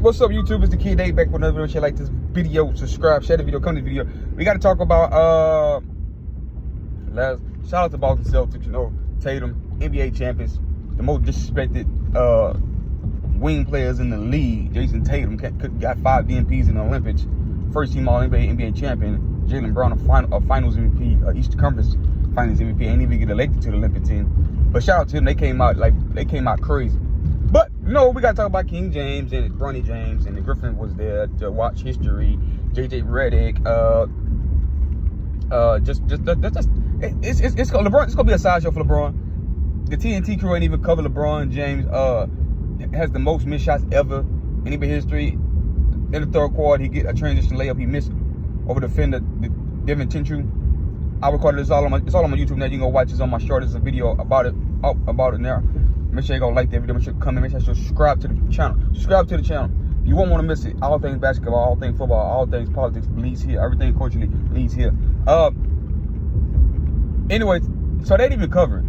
What's up, YouTube? It's the Kid Dave back with another video. If you like this video, subscribe, share the video, come to the video. We got to talk about shout out to Boston Celtics. You know, Tatum, NBA champions, the most disrespected wing players in the league. Jason Tatum got 5 DNPs in the Olympics, first team All NBA champion. Jaylen Brown, a Finals MVP, Eastern Conference Finals MVP, ain't even get elected to the Olympic team. But shout out to them, they came out crazy. But no, we gotta talk about King James and Bronny James, and the Griffin was there to watch history. JJ Redick, it's called LeBron. It's gonna be a sideshow for LeBron. The TNT crew ain't even cover LeBron James. Has the most missed shots ever in NBA history. In the third quarter, he get a transition layup. He missed over the defender, Devin Tintru. I recorded this it's all on my YouTube now. You can go watch this on my short. There's a video about it now. Make sure you go like that video. Make sure you come and make sure you subscribe to the channel. Subscribe to the channel. You won't want to miss it. All things basketball, all things football, all things politics leads here. Everything culturally leads here. Anyway, so they didn't even cover it.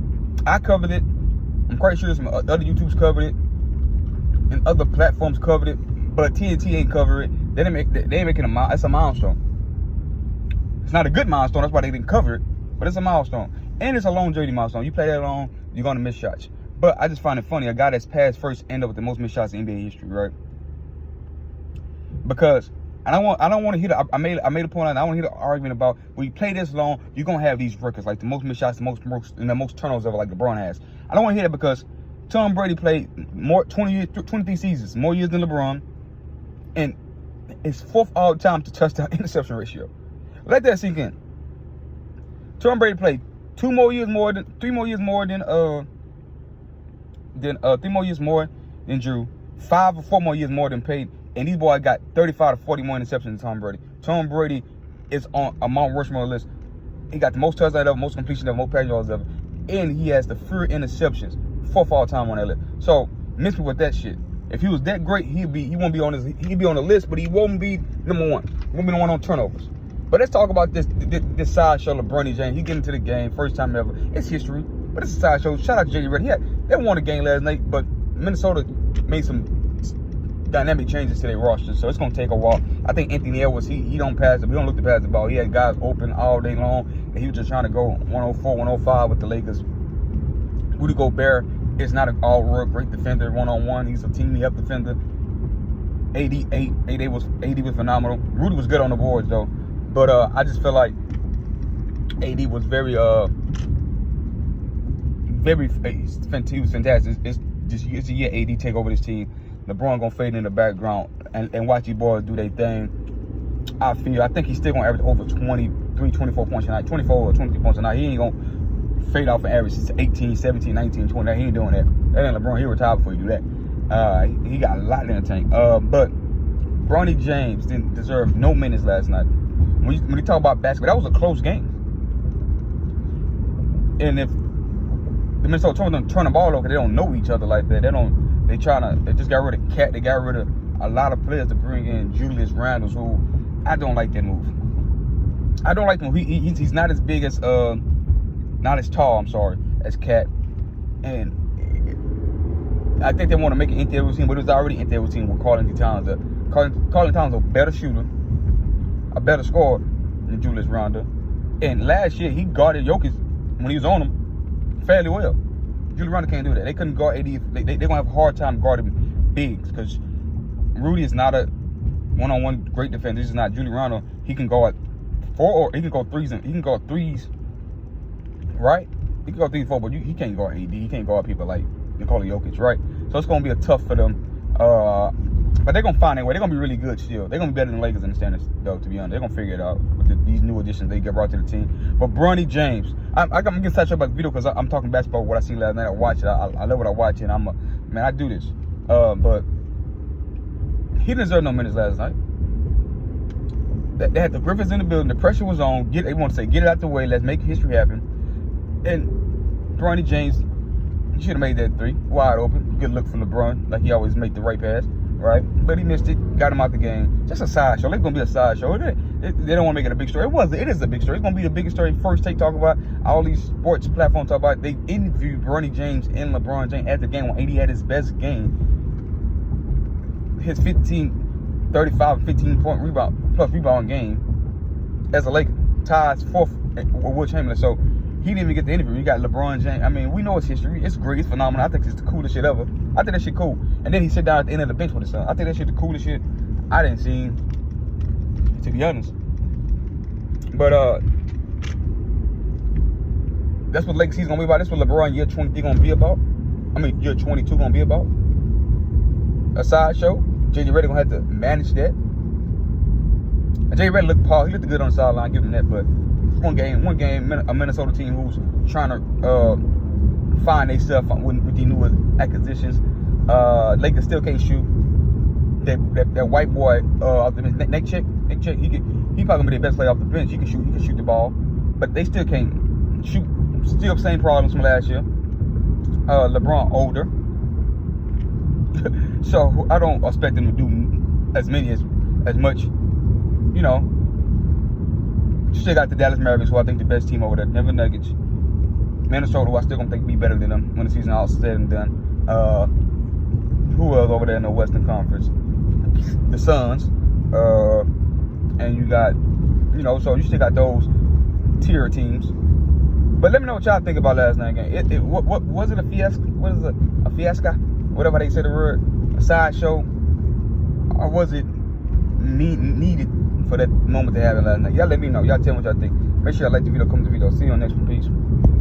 I covered it. I'm quite sure some other YouTubes covered it, and other platforms covered it. But TNT ain't cover it. They ain't making it's a milestone. It's not a good milestone. That's why they didn't cover it. But it's a milestone, and it's a longevity milestone. You play that long, you're gonna miss shots. But I just find it funny, a guy that's passed first end up with the most missed shots in NBA history, right? Because I don't want to hear I made a point on that. I don't want to hear the argument about when you play this long, you're gonna have these records like the most missed shots, the most turnovers ever, like LeBron has. I don't want to hear that because Tom Brady played 23 seasons, more years than LeBron, and it's 4th all time to touchdown interception ratio. Let that sink in. Tom Brady played 3 more years more than Drew, 5 or 4 more years more than Peyton, and these boys got 35 to 40 more interceptions than Tom Brady. Tom Brady is on a Mount Rushmore list. He got the most touchdowns ever, most completions ever, most passing yards ever, and he has the fewer interceptions, 4th all time on that list. So miss me with that shit. If he was that great, he'd be on the list, but he won't be number one. He won't be the one on turnovers. But let's talk about this sideshow of Bronny James. He get into the game, first time ever. It's history, but it's a sideshow. Shout out to JJ Redick. They won the game last night, but Minnesota made some dynamic changes to their roster, so it's gonna take a while. I think Anthony Edwards, he don't pass it. We don't look to pass the ball. He had guys open all day long, and he was just trying to go 104, 105 with the Lakers. Rudy Gobert is not an all-world great defender, one-on-one. He's a team-up defender. AD was phenomenal. Rudy was good on the boards though, but I just feel like AD was he was fantastic. It's a year AD take over this team. LeBron gonna fade in the background and watch these boys do their thing. I think he's still gonna average over 23, 24 points a night, 24 or 23 points a night. He ain't gonna fade off an average 18, 17, 19, 20. He ain't doing that. That ain't LeBron. He retired before you do that. He got a lot in the tank. But Bronny James didn't deserve no minutes last night. When you talk about basketball, that was a close game. And if the Minnesota Twins don't turn the ball over, they don't know each other like that. They just got rid of Cat. They got rid of a lot of players to bring in Julius Randle, who I don't like that move. I don't like him. He's not as big as not as tall, as Cat. And I think they want to make an interior team, but it was already an interior team with Karl Towns. Karl Towns is a better shooter, a better scorer than Julius Randle. And last year he guarded Jokic when he was on him fairly well. Julius Randle can't do that. They couldn't guard AD. They're going to have a hard time guarding bigs because Rudy is not a one-on-one great defender. This is not Julius Randle. He can guard 4 or he can go threes. He can guard threes, right? He can go 3, 4, but he can't guard AD. He can't guard people like Nikola Jokic, right? So it's going to be tough for them. But they're going to find their way. They're going to be really good still. They're going to be better than the Lakers in the standings, though, to be honest. They're going to figure it out with these new additions they get brought to the team. But Bronny James, I'm going to get touched up about the video because I'm talking basketball, what I seen last night. I watch it. I love what I watch, and I do this. But he didn't deserve no minutes last night. They had the Griffins in the building. The pressure was on. They want to say, get it out the way. Let's make history happen. And Bronny James, he should have made that 3 wide open. Good look for LeBron, like he always make the right pass, right? But he missed it, got him out the game. Just a sideshow. It's gonna be a sideshow. They don't want to make it a big story. It is a big story. It's gonna be the biggest story. First take talk about all these sports platforms talk about. They interviewed Bronny James and LeBron James at the game when AD had his best game. his 35, 15-point rebound plus rebound game as a Laker, ties fourth with Will Chamberlain. So he didn't even get the interview. You got LeBron James. I mean, we know his history. It's great. It's phenomenal. I think it's the coolest shit ever. I think that shit cool. And then he sit down at the end of the bench with his son. I think that shit the coolest shit I didn't see, to be honest. But that's what Lakers season gonna be about. That's what LeBron year 23 gonna be about. I mean, year 22 gonna be about. A sideshow. JJ Redick gonna have to manage that. And JJ Redick looked Paul. He looked good on the sideline. Give him that. But one game, a Minnesota team who's trying to find themselves with these new acquisitions. Lakers still can't shoot. That white boy off the bench, Nick Chick, he probably gonna be the best player off the bench. He can shoot the ball, but they still can't shoot. Still same problems from last year. LeBron older, so I don't expect them to do as much. You know, still got the Dallas Mavericks, who I think the best team over there. Denver Nuggets, Minnesota, who I still gonna think be better than them when the season all said and done. Who else over there in the Western Conference? The Suns, and you got, so you still got those tier teams. But let me know what y'all think about last night's game. What was it, a fiasco? What is it? A fiasco? Whatever they say the word. A sideshow? Or was it needed for that moment to happen last night? Y'all let me know. Y'all tell me what y'all think. Make sure y'all like the video, comment the video. See you on the next one. Peace.